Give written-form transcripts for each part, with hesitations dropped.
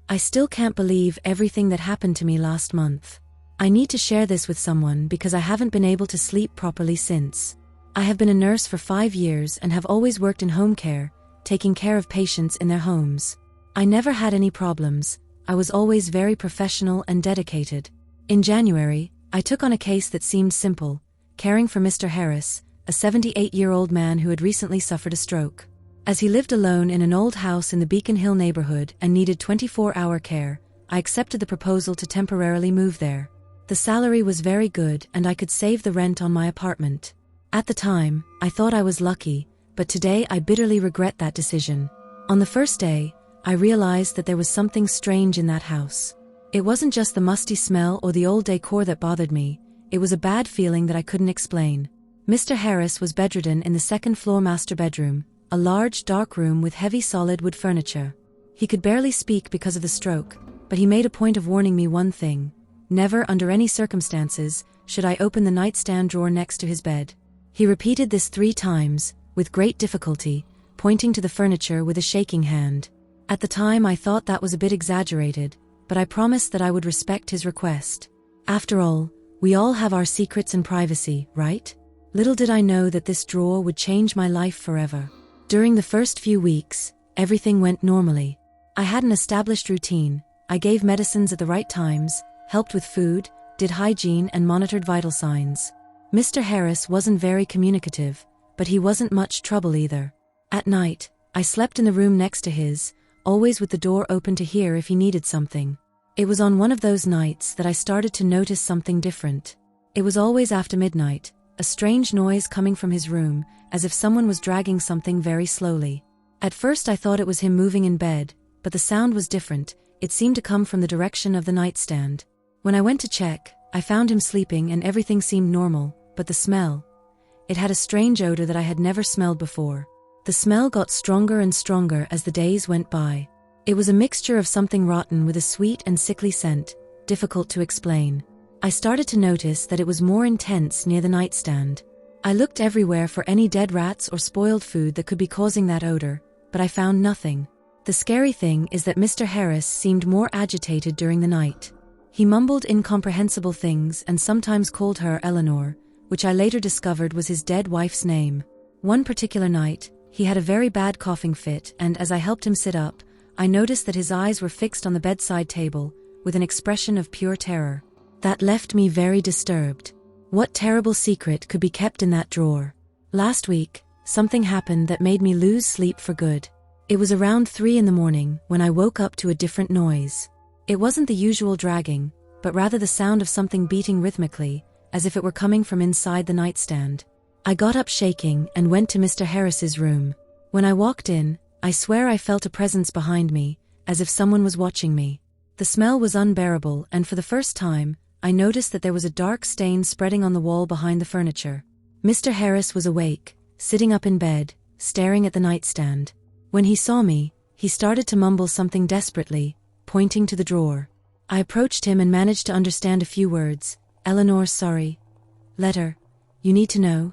I still can't believe everything that happened to me last month. I need to share this with someone because I haven't been able to sleep properly since. I have been a nurse for 5 years and have always worked in home care, taking care of patients in their homes. I never had any problems. I was always very professional and dedicated. In January, I took on a case that seemed simple, caring for Mr. Harris, a 78-year-old man who had recently suffered a stroke. As he lived alone in an old house in the Beacon Hill neighborhood and needed 24-hour care, I accepted the proposal to temporarily move there. The salary was very good and I could save the rent on my apartment. At the time, I thought I was lucky, but today I bitterly regret that decision. On the first day, I realized that there was something strange in that house. It wasn't just the musty smell or the old decor that bothered me, it was a bad feeling that I couldn't explain. Mr. Harris was bedridden in the second-floor master bedroom, a large, dark room with heavy solid wood furniture. He could barely speak because of the stroke, but he made a point of warning me one thing: never under any circumstances should I open the nightstand drawer next to his bed. He repeated this 3 times, with great difficulty, pointing to the furniture with a shaking hand. At the time I thought that was a bit exaggerated, but I promised that I would respect his request. After all, we all have our secrets and privacy, right? Little did I know that this drawer would change my life forever. During the first few weeks, everything went normally. I had an established routine. I gave medicines at the right times, helped with food, did hygiene and monitored vital signs. Mr. Harris wasn't very communicative, but he wasn't much trouble either. At night, I slept in the room next to his, always with the door open to hear if he needed something. It was on one of those nights that I started to notice something different. It was always after midnight, a strange noise coming from his room, as if someone was dragging something very slowly. At first I thought it was him moving in bed, but the sound was different. It seemed to come from the direction of the nightstand. When I went to check, I found him sleeping and everything seemed normal, but the smell. It had a strange odor that I had never smelled before. The smell got stronger and stronger as the days went by. It was a mixture of something rotten with a sweet and sickly scent, difficult to explain. I started to notice that it was more intense near the nightstand. I looked everywhere for any dead rats or spoiled food that could be causing that odor, but I found nothing. The scary thing is that Mr. Harris seemed more agitated during the night. He mumbled incomprehensible things and sometimes called her Eleanor, which I later discovered was his dead wife's name. One particular night, he had a very bad coughing fit, and as I helped him sit up, I noticed that his eyes were fixed on the bedside table, with an expression of pure terror. That left me very disturbed. What terrible secret could be kept in that drawer? Last week, something happened that made me lose sleep for good. It was around 3 a.m. when I woke up to a different noise. It wasn't the usual dragging, but rather the sound of something beating rhythmically, as if it were coming from inside the nightstand. I got up shaking and went to Mr. Harris's room. When I walked in, I swear I felt a presence behind me, as if someone was watching me. The smell was unbearable, and for the first time, I noticed that there was a dark stain spreading on the wall behind the furniture. Mr. Harris was awake, sitting up in bed, staring at the nightstand. When he saw me, he started to mumble something desperately, pointing to the drawer. I approached him and managed to understand a few words. "Eleanor, sorry. Letter. You need to know."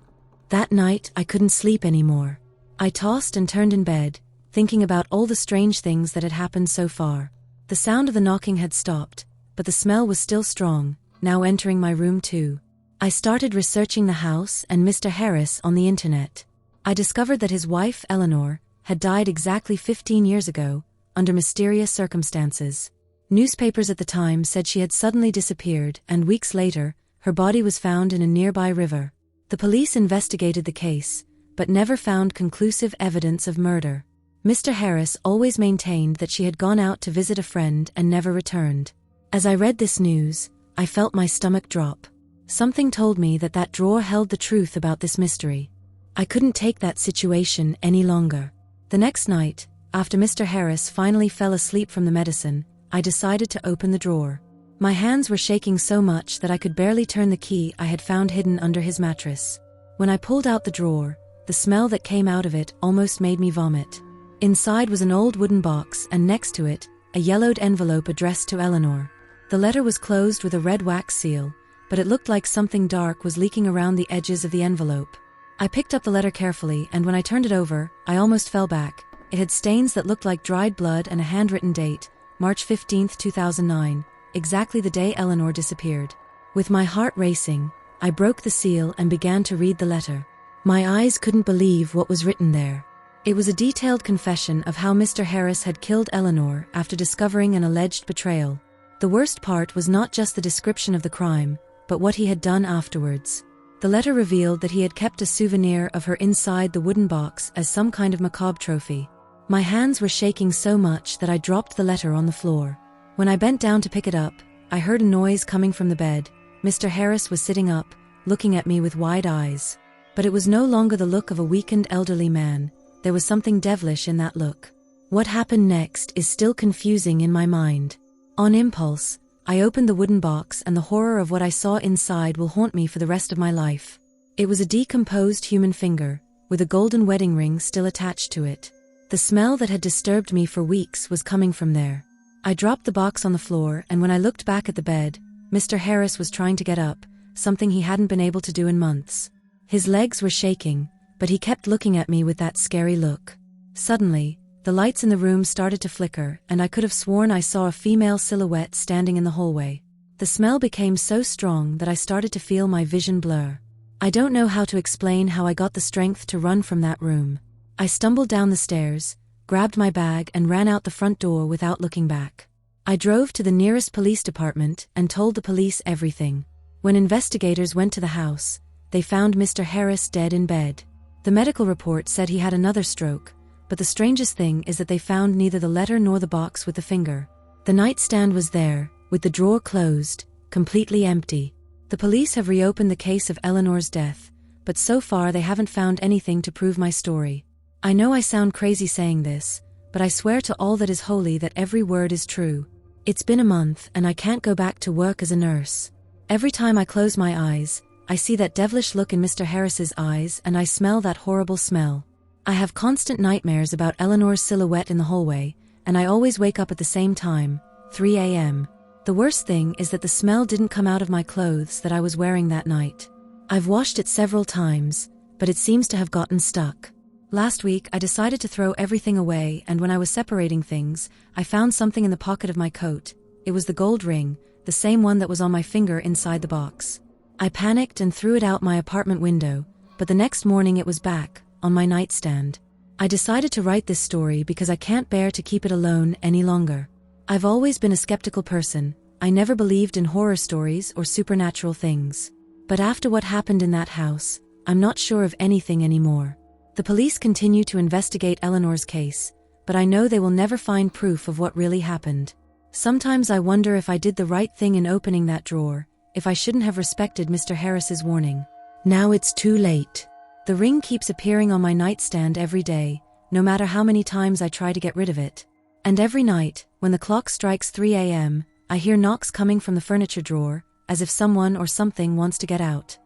That night, I couldn't sleep anymore. I tossed and turned in bed, thinking about all the strange things that had happened so far. The sound of the knocking had stopped, but the smell was still strong, now entering my room too. I started researching the house and Mr. Harris on the internet. I discovered that his wife, Eleanor, had died exactly 15 years ago, under mysterious circumstances. Newspapers at the time said she had suddenly disappeared, and weeks later, her body was found in a nearby river. The police investigated the case, but never found conclusive evidence of murder. Mr. Harris always maintained that she had gone out to visit a friend and never returned. As I read this news, I felt my stomach drop. Something told me that that drawer held the truth about this mystery. I couldn't take that situation any longer. The next night, after Mr. Harris finally fell asleep from the medicine, I decided to open the drawer. My hands were shaking so much that I could barely turn the key I had found hidden under his mattress. When I pulled out the drawer, the smell that came out of it almost made me vomit. Inside was an old wooden box, and next to it, a yellowed envelope addressed to Eleanor. The letter was closed with a red wax seal, but it looked like something dark was leaking around the edges of the envelope. I picked up the letter carefully, and when I turned it over, I almost fell back. It had stains that looked like dried blood and a handwritten date, March 15, 2009, exactly the day Eleanor disappeared. With my heart racing, I broke the seal and began to read the letter. My eyes couldn't believe what was written there. It was a detailed confession of how Mr. Harris had killed Eleanor after discovering an alleged betrayal. The worst part was not just the description of the crime, but what he had done afterwards. The letter revealed that he had kept a souvenir of her inside the wooden box as some kind of macabre trophy. My hands were shaking so much that I dropped the letter on the floor. When I bent down to pick it up, I heard a noise coming from the bed. Mr. Harris was sitting up, looking at me with wide eyes. But it was no longer the look of a weakened elderly man. There was something devilish in that look. What happened next is still confusing in my mind. On impulse, I opened the wooden box, and the horror of what I saw inside will haunt me for the rest of my life. It was a decomposed human finger, with a golden wedding ring still attached to it. The smell that had disturbed me for weeks was coming from there. I dropped the box on the floor, and when I looked back at the bed, Mr. Harris was trying to get up, something he hadn't been able to do in months. His legs were shaking, but he kept looking at me with that scary look. Suddenly, the lights in the room started to flicker, and I could have sworn I saw a female silhouette standing in the hallway. The smell became so strong that I started to feel my vision blur. I don't know how to explain how I got the strength to run from that room. I stumbled down the stairs, grabbed my bag and ran out the front door without looking back. I drove to the nearest police department and told the police everything. When investigators went to the house, they found Mr. Harris dead in bed. The medical report said he had another stroke, but the strangest thing is that they found neither the letter nor the box with the finger. The nightstand was there, with the drawer closed, completely empty. The police have reopened the case of Eleanor's death, but so far they haven't found anything to prove my story. I know I sound crazy saying this, but I swear to all that is holy that every word is true. It's been a month and I can't go back to work as a nurse. Every time I close my eyes, I see that devilish look in Mr. Harris's eyes and I smell that horrible smell. I have constant nightmares about Eleanor's silhouette in the hallway, and I always wake up at the same time, 3 a.m. The worst thing is that the smell didn't come out of my clothes that I was wearing that night. I've washed it several times, but it seems to have gotten stuck. Last week I decided to throw everything away, and when I was separating things, I found something in the pocket of my coat. It was the gold ring, the same one that was on my finger inside the box. I panicked and threw it out my apartment window, but the next morning it was back, on my nightstand. I decided to write this story because I can't bear to keep it alone any longer. I've always been a skeptical person. I never believed in horror stories or supernatural things. But after what happened in that house, I'm not sure of anything anymore. The police continue to investigate Eleanor's case, but I know they will never find proof of what really happened. Sometimes I wonder if I did the right thing in opening that drawer, if I shouldn't have respected Mr. Harris's warning. Now it's too late. The ring keeps appearing on my nightstand every day, no matter how many times I try to get rid of it. And every night, when the clock strikes 3 a.m., I hear knocks coming from the furniture drawer, as if someone or something wants to get out.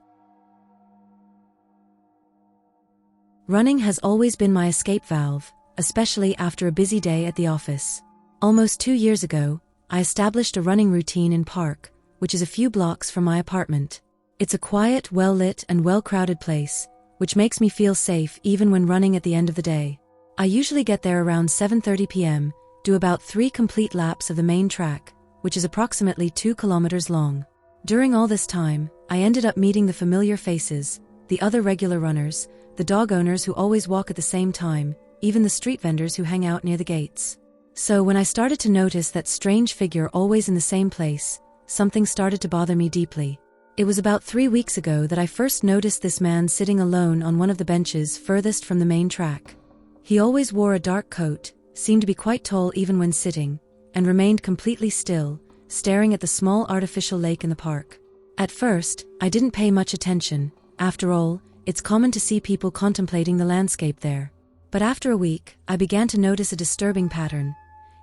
Running has always been my escape valve, especially after a busy day at the office. Almost 2 years ago, I established a running routine in Park, which is a few blocks from my apartment. It's a quiet, well-lit and well-crowded place, which makes me feel safe even when running at the end of the day. I usually get there around 7:30 p.m., do about 3 complete laps of the main track, which is approximately 2 kilometers long. During all this time, I ended up meeting the familiar faces, the other regular runners, the dog owners who always walk at the same time, even the street vendors who hang out near the gates. So when I started to notice that strange figure always in the same place, something started to bother me deeply. It was about 3 weeks ago that I first noticed this man sitting alone on one of the benches furthest from the main track. He always wore a dark coat, seemed to be quite tall even when sitting, and remained completely still, staring at the small artificial lake in the park. At first, I didn't pay much attention. After all, it's common to see people contemplating the landscape there. But after a week, I began to notice a disturbing pattern.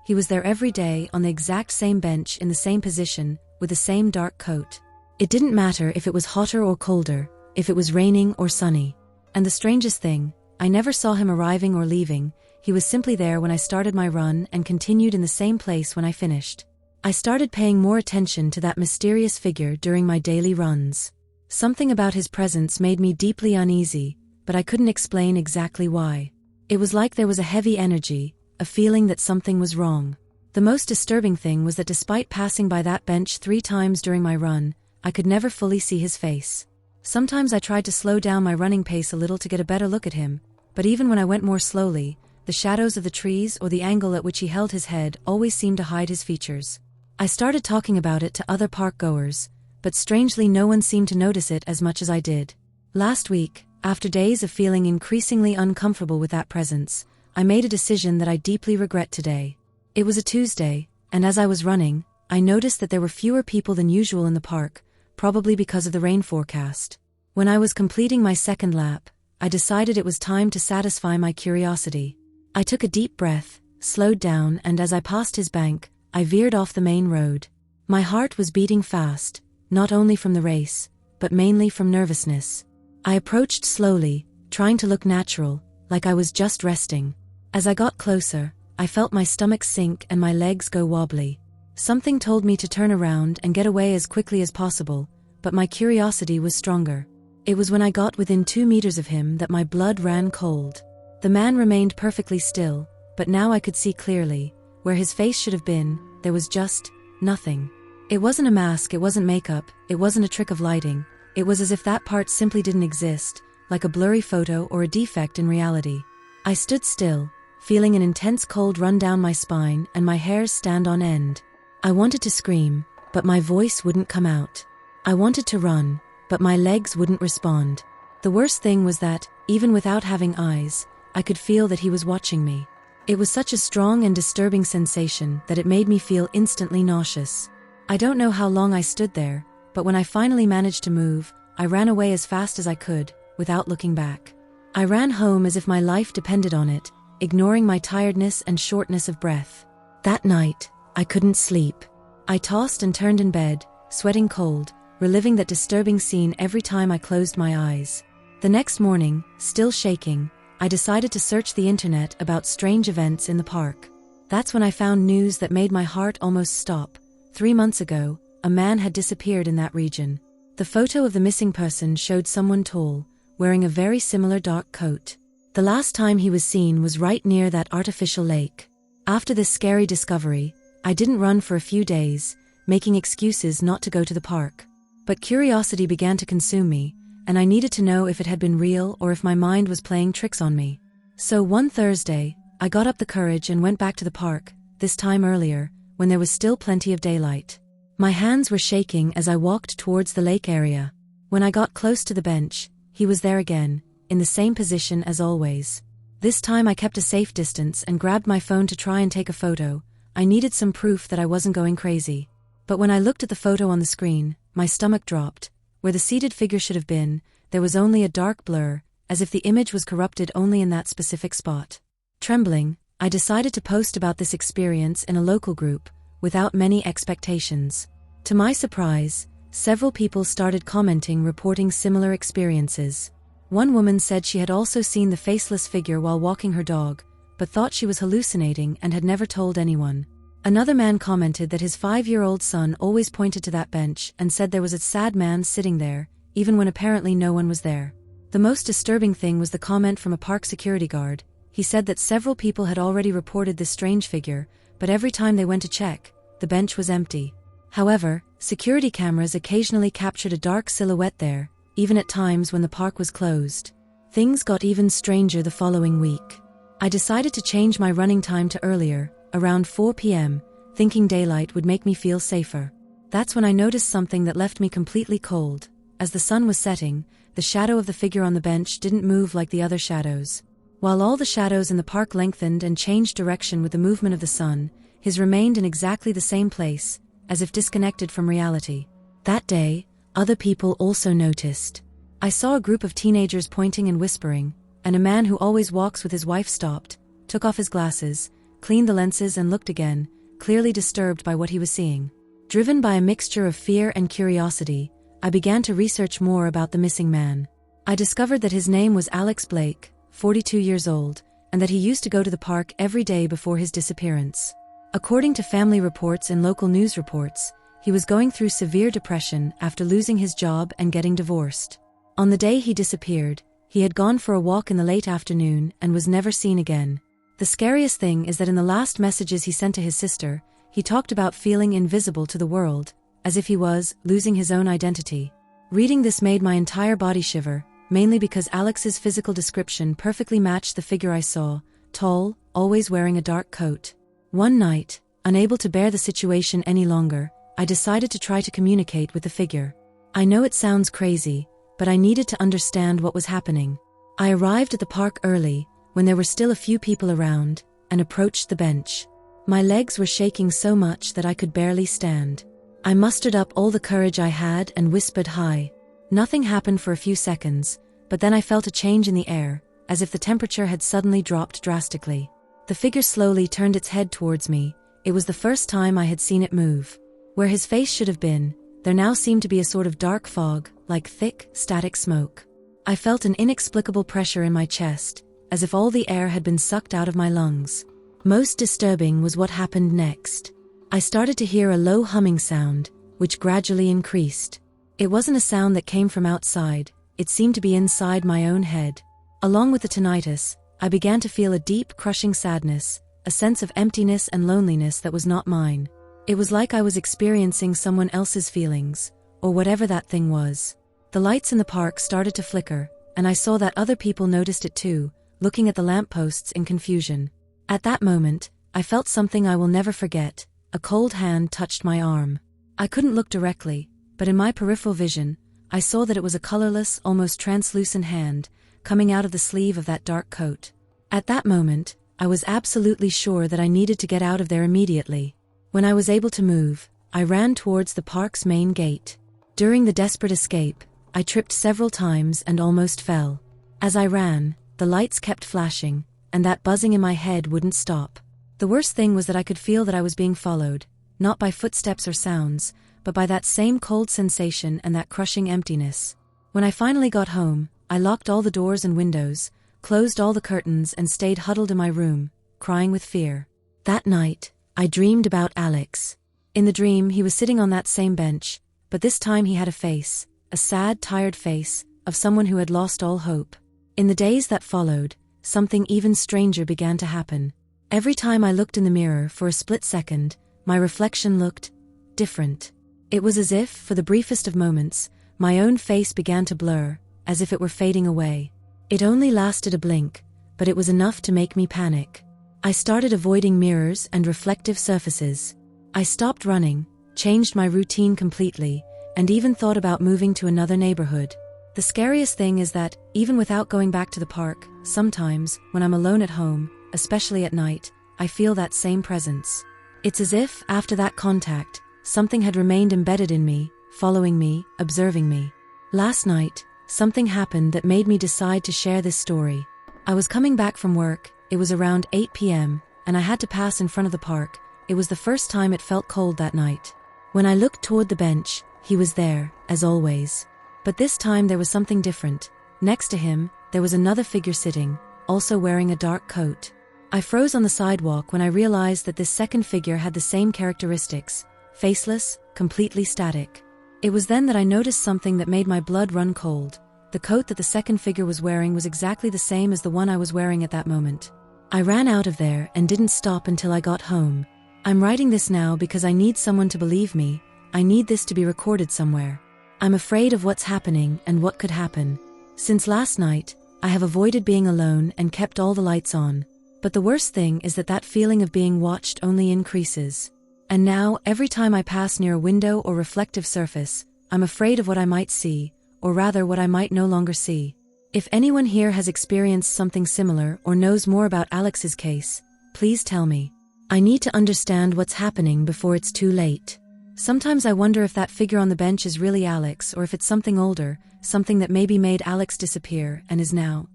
He was there every day on the exact same bench in the same position, with the same dark coat. It didn't matter if it was hotter or colder, if it was raining or sunny. And the strangest thing, I never saw him arriving or leaving. He was simply there when I started my run and continued in the same place when I finished. I started paying more attention to that mysterious figure during my daily runs. Something about his presence made me deeply uneasy, but I couldn't explain exactly why. It was like there was a heavy energy, a feeling that something was wrong. The most disturbing thing was that despite passing by that bench 3 times during my run, I could never fully see his face. Sometimes I tried to slow down my running pace a little to get a better look at him, but even when I went more slowly, the shadows of the trees or the angle at which he held his head always seemed to hide his features. I started talking about it to other park goers, but strangely no one seemed to notice it as much as I did. Last week, after days of feeling increasingly uncomfortable with that presence, I made a decision that I deeply regret today. It was a Tuesday, and as I was running, I noticed that there were fewer people than usual in the park, probably because of the rain forecast. When I was completing my second lap, I decided it was time to satisfy my curiosity. I took a deep breath, slowed down, and as I passed his bank, I veered off the main road. My heart was beating fast, not only from the race, but mainly from nervousness. I approached slowly, trying to look natural, like I was just resting. As I got closer, I felt my stomach sink and my legs go wobbly. Something told me to turn around and get away as quickly as possible, but my curiosity was stronger. It was when I got within 2 meters of him that my blood ran cold. The man remained perfectly still, but now I could see clearly. Where his face should have been, there was just nothing. It wasn't a mask, it wasn't makeup, it wasn't a trick of lighting. It was as if that part simply didn't exist, like a blurry photo or a defect in reality. I stood still, feeling an intense cold run down my spine and my hairs stand on end. I wanted to scream, but my voice wouldn't come out. I wanted to run, but my legs wouldn't respond. The worst thing was that, even without having eyes, I could feel that he was watching me. It was such a strong and disturbing sensation that it made me feel instantly nauseous. I don't know how long I stood there, but when I finally managed to move, I ran away as fast as I could, without looking back. I ran home as if my life depended on it, ignoring my tiredness and shortness of breath. That night, I couldn't sleep. I tossed and turned in bed, sweating cold, reliving that disturbing scene every time I closed my eyes. The next morning, still shaking, I decided to search the internet about strange events in the park. That's when I found news that made my heart almost stop. 3 months ago, a man had disappeared in that region. The photo of the missing person showed someone tall, wearing a very similar dark coat. The last time he was seen was right near that artificial lake. After this scary discovery, I didn't run for a few days, making excuses not to go to the park. But curiosity began to consume me, and I needed to know if it had been real or if my mind was playing tricks on me. So one Thursday, I got up the courage and went back to the park, this time earlier, when there was still plenty of daylight. My hands were shaking as I walked towards the lake area. When I got close to the bench, he was there again, in the same position as always. This time I kept a safe distance and grabbed my phone to try and take a photo. I needed some proof that I wasn't going crazy. But when I looked at the photo on the screen, my stomach dropped. Where the seated figure should have been, there was only a dark blur, as if the image was corrupted only in that specific spot. Trembling, I decided to post about this experience in a local group, without many expectations. To my surprise, several people started commenting reporting similar experiences. One woman said she had also seen the faceless figure while walking her dog, but thought she was hallucinating and had never told anyone. Another man commented that his 5-year-old son always pointed to that bench and said there was a sad man sitting there, even when apparently no one was there. The most disturbing thing was the comment from a park security guard. He said that several people had already reported this strange figure, but every time they went to check, the bench was empty. However, security cameras occasionally captured a dark silhouette there, even at times when the park was closed. Things got even stranger the following week. I decided to change my running time to earlier, around 4 p.m., thinking daylight would make me feel safer. That's when I noticed something that left me completely cold. As the sun was setting, the shadow of the figure on the bench didn't move like the other shadows. While all the shadows in the park lengthened and changed direction with the movement of the sun, his remained in exactly the same place, as if disconnected from reality. That day, other people also noticed. I saw a group of teenagers pointing and whispering, and a man who always walks with his wife stopped, took off his glasses, cleaned the lenses and looked again, clearly disturbed by what he was seeing. Driven by a mixture of fear and curiosity, I began to research more about the missing man. I discovered that his name was Alex Blake, 42 years old, and that he used to go to the park every day before his disappearance. According to family reports and local news reports, he was going through severe depression after losing his job and getting divorced. On the day he disappeared, he had gone for a walk in the late afternoon and was never seen again. The scariest thing is that in the last messages he sent to his sister, he talked about feeling invisible to the world, as if he was losing his own identity. Reading this made my entire body shiver, mainly because Alex's physical description perfectly matched the figure I saw, tall, always wearing a dark coat. One night, unable to bear the situation any longer, I decided to try to communicate with the figure. I know it sounds crazy, but I needed to understand what was happening. I arrived at the park early, when there were still a few people around, and approached the bench. My legs were shaking so much that I could barely stand. I mustered up all the courage I had and whispered hi. Nothing happened for a few seconds, but then I felt a change in the air, as if the temperature had suddenly dropped drastically. The figure slowly turned its head towards me. It was the first time I had seen it move. Where his face should have been, there now seemed to be a sort of dark fog, like thick, static smoke. I felt an inexplicable pressure in my chest, as if all the air had been sucked out of my lungs. Most disturbing was what happened next. I started to hear a low humming sound, which gradually increased. It wasn't a sound that came from outside, it seemed to be inside my own head. Along with the tinnitus, I began to feel a deep, crushing sadness, a sense of emptiness and loneliness that was not mine. It was like I was experiencing someone else's feelings, or whatever that thing was. The lights in the park started to flicker, and I saw that other people noticed it too, looking at the lampposts in confusion. At that moment, I felt something I will never forget. A cold hand touched my arm. I couldn't look directly, but in my peripheral vision, I saw that it was a colorless, almost translucent hand, coming out of the sleeve of that dark coat. At that moment, I was absolutely sure that I needed to get out of there immediately. When I was able to move, I ran towards the park's main gate. During the desperate escape, I tripped several times and almost fell. As I ran, the lights kept flashing, and that buzzing in my head wouldn't stop. The worst thing was that I could feel that I was being followed, not by footsteps or sounds, but by that same cold sensation and that crushing emptiness. When I finally got home, I locked all the doors and windows, closed all the curtains and stayed huddled in my room, crying with fear. That night, I dreamed about Alex. In the dream, he was sitting on that same bench, but this time he had a face, a sad, tired face, of someone who had lost all hope. In the days that followed, something even stranger began to happen. Every time I looked in the mirror for a split second, my reflection looked different. It was as if, for the briefest of moments, my own face began to blur, as if it were fading away. It only lasted a blink, but it was enough to make me panic. I started avoiding mirrors and reflective surfaces. I stopped running, changed my routine completely, and even thought about moving to another neighborhood. The scariest thing is that, even without going back to the park, sometimes, when I'm alone at home, especially at night, I feel that same presence. It's as if, after that contact, something had remained embedded in me, following me, observing me. Last night, something happened that made me decide to share this story. I was coming back from work, it was around 8 p.m., and I had to pass in front of the park. It was the first time it felt cold that night. When I looked toward the bench, he was there, as always. But this time there was something different. Next to him, there was another figure sitting, also wearing a dark coat. I froze on the sidewalk when I realized that this second figure had the same characteristics, faceless, completely static. It was then that I noticed something that made my blood run cold. The coat that the second figure was wearing was exactly the same as the one I was wearing at that moment. I ran out of there and didn't stop until I got home. I'm writing this now because I need someone to believe me. I need this to be recorded somewhere. I'm afraid of what's happening and what could happen. Since last night, I have avoided being alone and kept all the lights on. But the worst thing is that that feeling of being watched only increases. And now, every time I pass near a window or reflective surface, I'm afraid of what I might see, or rather what I might no longer see. If anyone here has experienced something similar or knows more about Alex's case, please tell me. I need to understand what's happening before it's too late. Sometimes I wonder if that figure on the bench is really Alex or if it's something older, something that maybe made Alex disappear and is now,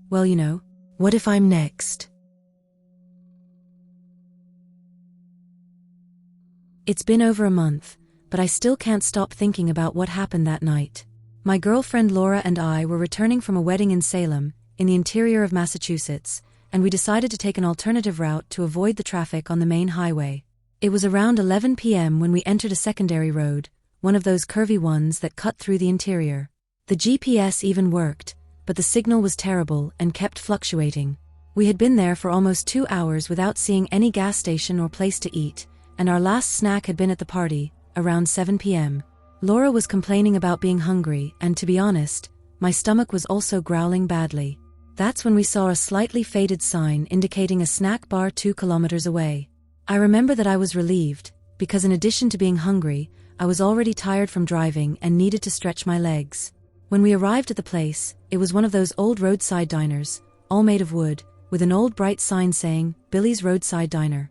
well, you know, what if I'm next? It's been over a month, but I still can't stop thinking about what happened that night. My girlfriend Laura and I were returning from a wedding in Salem, in the interior of Massachusetts, and we decided to take an alternative route to avoid the traffic on the main highway. It was around 11 p.m. when we entered a secondary road, one of those curvy ones that cut through the interior. The GPS even worked, but the signal was terrible and kept fluctuating. We had been there for almost 2 hours without seeing any gas station or place to eat, and our last snack had been at the party, around 7 p.m. Laura was complaining about being hungry, and to be honest, my stomach was also growling badly. That's when we saw a slightly faded sign indicating a snack bar 2 kilometers away. I remember that I was relieved, because in addition to being hungry, I was already tired from driving and needed to stretch my legs. When we arrived at the place, it was one of those old roadside diners, all made of wood, with an old bright sign saying, Billy's Roadside Diner.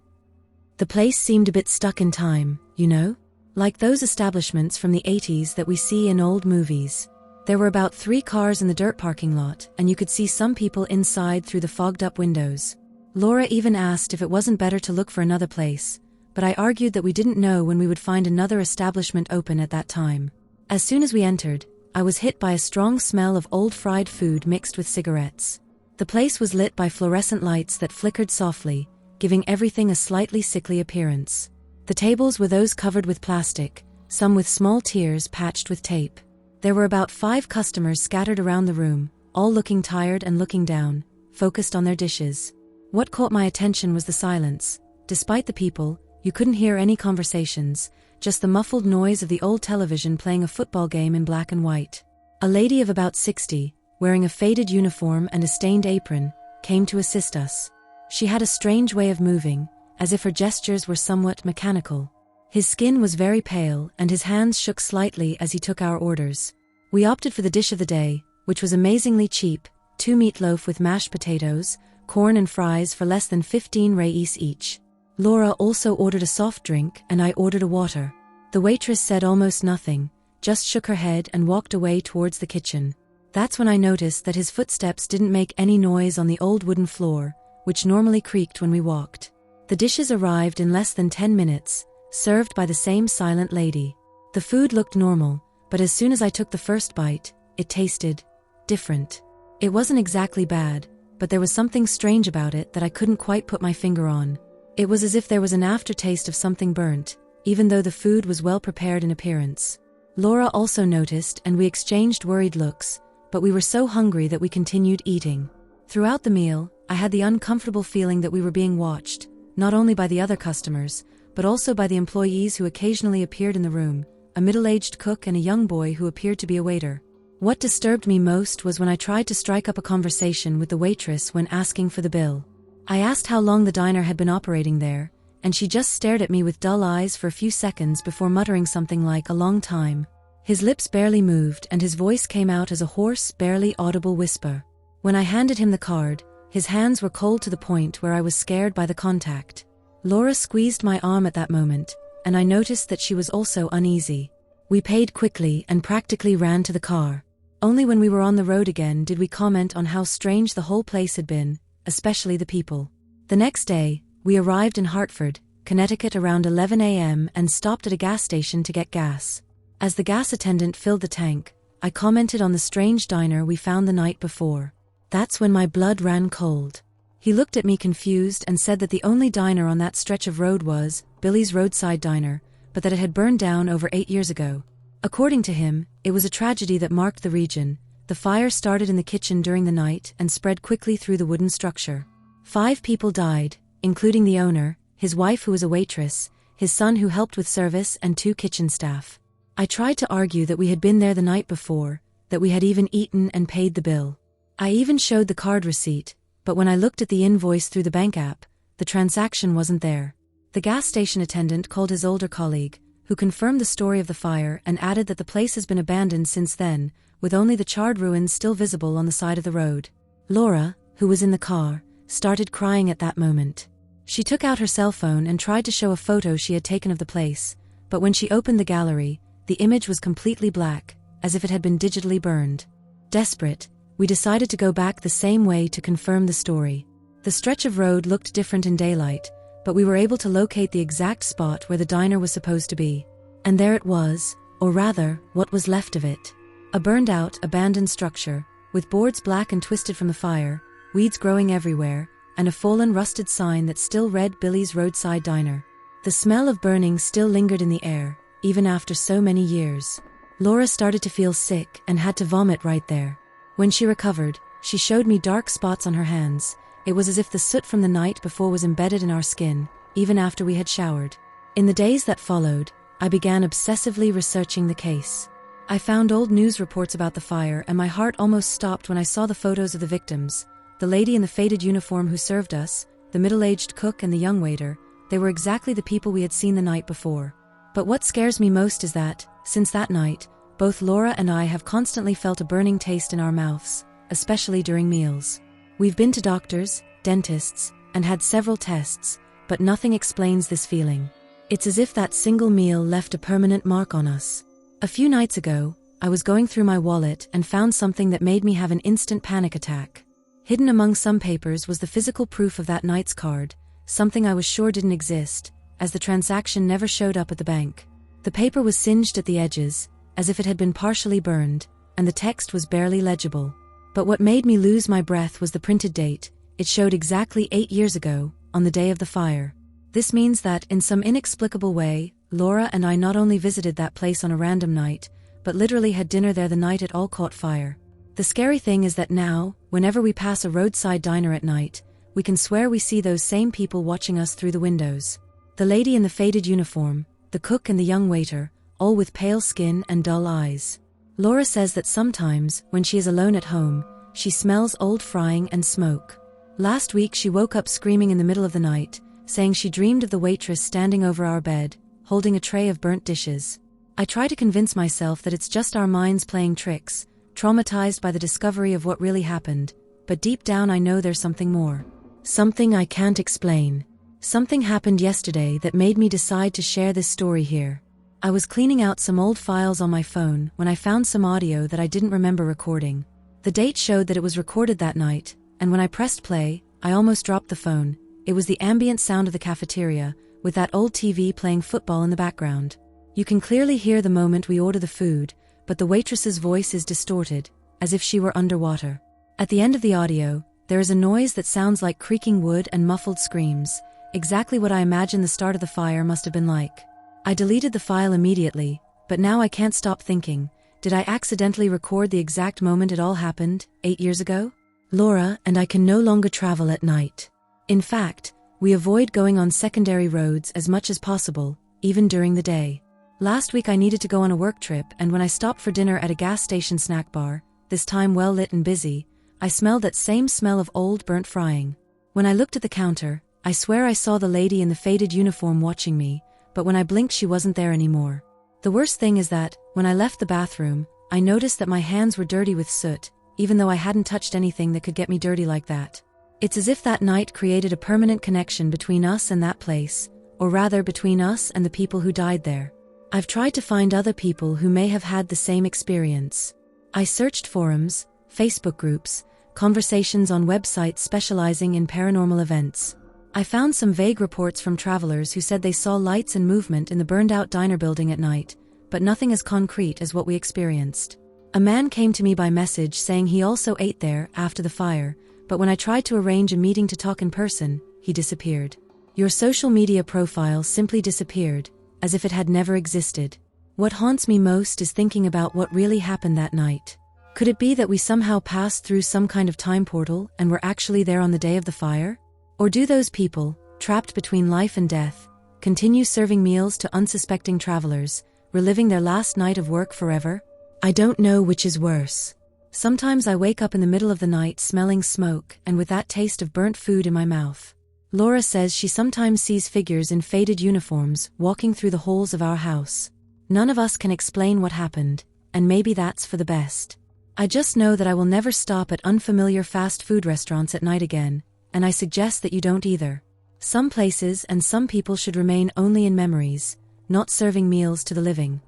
The place seemed a bit stuck in time, you know? Like those establishments from the 80s that we see in old movies. There were about 3 cars in the dirt parking lot, and you could see some people inside through the fogged-up windows. Laura even asked if it wasn't better to look for another place, but I argued that we didn't know when we would find another establishment open at that time. As soon as we entered, I was hit by a strong smell of old fried food mixed with cigarettes. The place was lit by fluorescent lights that flickered softly, giving everything a slightly sickly appearance. The tables were those covered with plastic, some with small tiers patched with tape. There were about 5 customers scattered around the room, all looking tired and looking down, focused on their dishes. What caught my attention was the silence. Despite the people, you couldn't hear any conversations, just the muffled noise of the old television playing a football game in black and white. A lady of about 60, wearing a faded uniform and a stained apron, came to assist us. She had a strange way of moving, as if her gestures were somewhat mechanical. His skin was very pale and his hands shook slightly as he took our orders. We opted for the dish of the day, which was amazingly cheap, 2 meatloaf with mashed potatoes, corn and fries for less than 15 reais each. Laura also ordered a soft drink and I ordered a water. The waitress said almost nothing, just shook her head and walked away towards the kitchen. That's when I noticed that his footsteps didn't make any noise on the old wooden floor, which normally creaked when we walked. The dishes arrived in less than 10 minutes, served by the same silent lady. The food looked normal, but as soon as I took the first bite, it tasted different. It wasn't exactly bad, but there was something strange about it that I couldn't quite put my finger on. It was as if there was an aftertaste of something burnt, even though the food was well prepared in appearance. Laura also noticed and we exchanged worried looks, but we were so hungry that we continued eating. Throughout the meal, I had the uncomfortable feeling that we were being watched, not only by the other customers, but also by the employees who occasionally appeared in the room, a middle-aged cook and a young boy who appeared to be a waiter. What disturbed me most was when I tried to strike up a conversation with the waitress when asking for the bill. I asked how long the diner had been operating there, and she just stared at me with dull eyes for a few seconds before muttering something like a long time. His lips barely moved and his voice came out as a hoarse, barely audible whisper. When I handed him the card, his hands were cold to the point where I was scared by the contact. Laura squeezed my arm at that moment, and I noticed that she was also uneasy. We paid quickly and practically ran to the car. Only when we were on the road again did we comment on how strange the whole place had been, especially the people. The next day, we arrived in Hartford, Connecticut around 11 a.m. and stopped at a gas station to get gas. As the gas attendant filled the tank, I commented on the strange diner we found the night before. That's when my blood ran cold. He looked at me confused and said that the only diner on that stretch of road was Billy's Roadside Diner, but that it had burned down over 8 years ago. According to him, it was a tragedy that marked the region. The fire started in the kitchen during the night and spread quickly through the wooden structure. 5 people died, including the owner, his wife who was a waitress, his son who helped with service and 2 kitchen staff. I tried to argue that we had been there the night before, that we had even eaten and paid the bill. I even showed the card receipt, but when I looked at the invoice through the bank app, the transaction wasn't there. The gas station attendant called his older colleague, who confirmed the story of the fire and added that the place has been abandoned since then, with only the charred ruins still visible on the side of the road. Laura, who was in the car, started crying at that moment. She took out her cell phone and tried to show a photo she had taken of the place, but when she opened the gallery, the image was completely black, as if it had been digitally burned. Desperate, we decided to go back the same way to confirm the story. The stretch of road looked different in daylight, but we were able to locate the exact spot where the diner was supposed to be. And there it was, or rather, what was left of it. A burned-out, abandoned structure, with boards black and twisted from the fire, weeds growing everywhere, and a fallen, rusted sign that still read Billy's Roadside Diner. The smell of burning still lingered in the air, even after so many years. Laura started to feel sick and had to vomit right there. When she recovered, she showed me dark spots on her hands, It was as if the soot from the night before was embedded in our skin, even after we had showered. In the days that followed, I began obsessively researching the case. I found old news reports about the fire, and my heart almost stopped when I saw the photos of the victims. The lady in the faded uniform who served us, the middle-aged cook and the young waiter, they were exactly the people we had seen the night before. But what scares me most is that, since that night, both Laura and I have constantly felt a burning taste in our mouths, especially during meals. We've been to doctors, dentists, and had several tests, but nothing explains this feeling. It's as if that single meal left a permanent mark on us. A few nights ago, I was going through my wallet and found something that made me have an instant panic attack. Hidden among some papers was the physical proof of that night's card, something I was sure didn't exist, as the transaction never showed up at the bank. The paper was singed at the edges, as if it had been partially burned, and the text was barely legible. But what made me lose my breath was the printed date. It showed exactly 8 years ago, on the day of the fire. This means that, in some inexplicable way, Laura and I not only visited that place on a random night, but literally had dinner there the night it all caught fire. The scary thing is that now, whenever we pass a roadside diner at night, we can swear we see those same people watching us through the windows. The lady in the faded uniform, the cook and the young waiter, all with pale skin and dull eyes. Laura says that sometimes, when she is alone at home, she smells old frying and smoke. Last week she woke up screaming in the middle of the night, saying she dreamed of the waitress standing over our bed, holding a tray of burnt dishes. I try to convince myself that it's just our minds playing tricks, traumatized by the discovery of what really happened, but deep down I know there's something more. Something I can't explain. Something happened yesterday that made me decide to share this story here. I was cleaning out some old files on my phone when I found some audio that I didn't remember recording. The date showed that it was recorded that night, and when I pressed play, I almost dropped the phone. It was the ambient sound of the cafeteria, with that old TV playing football in the background. You can clearly hear the moment we order the food, but the waitress's voice is distorted, as if she were underwater. At the end of the audio, there is a noise that sounds like creaking wood and muffled screams, exactly what I imagine the start of the fire must have been like. I deleted the file immediately, but now I can't stop thinking, did I accidentally record the exact moment it all happened, 8 years ago? Laura and I can no longer travel at night. In fact, we avoid going on secondary roads as much as possible, even during the day. Last week I needed to go on a work trip, and when I stopped for dinner at a gas station snack bar, this time well lit and busy, I smelled that same smell of old burnt frying. When I looked at the counter, I swear I saw the lady in the faded uniform watching me, but when I blinked she wasn't there anymore. The worst thing is that, when I left the bathroom, I noticed that my hands were dirty with soot, even though I hadn't touched anything that could get me dirty like that. It's as if that night created a permanent connection between us and that place, or rather between us and the people who died there. I've tried to find other people who may have had the same experience. I searched forums, Facebook groups, conversations on websites specializing in paranormal events. I found some vague reports from travelers who said they saw lights and movement in the burned-out diner building at night, but nothing as concrete as what we experienced. A man came to me by message saying he also ate there after the fire, but when I tried to arrange a meeting to talk in person, he disappeared. Your social media profile simply disappeared, as if it had never existed. What haunts me most is thinking about what really happened that night. Could it be that we somehow passed through some kind of time portal and were actually there on the day of the fire? Or do those people, trapped between life and death, continue serving meals to unsuspecting travelers, reliving their last night of work forever? I don't know which is worse. Sometimes I wake up in the middle of the night smelling smoke and with that taste of burnt food in my mouth. Laura says she sometimes sees figures in faded uniforms walking through the halls of our house. None of us can explain what happened, and maybe that's for the best. I just know that I will never stop at unfamiliar fast food restaurants at night again, and I suggest that you don't either. Some places and some people should remain only in memories, not serving meals to the living.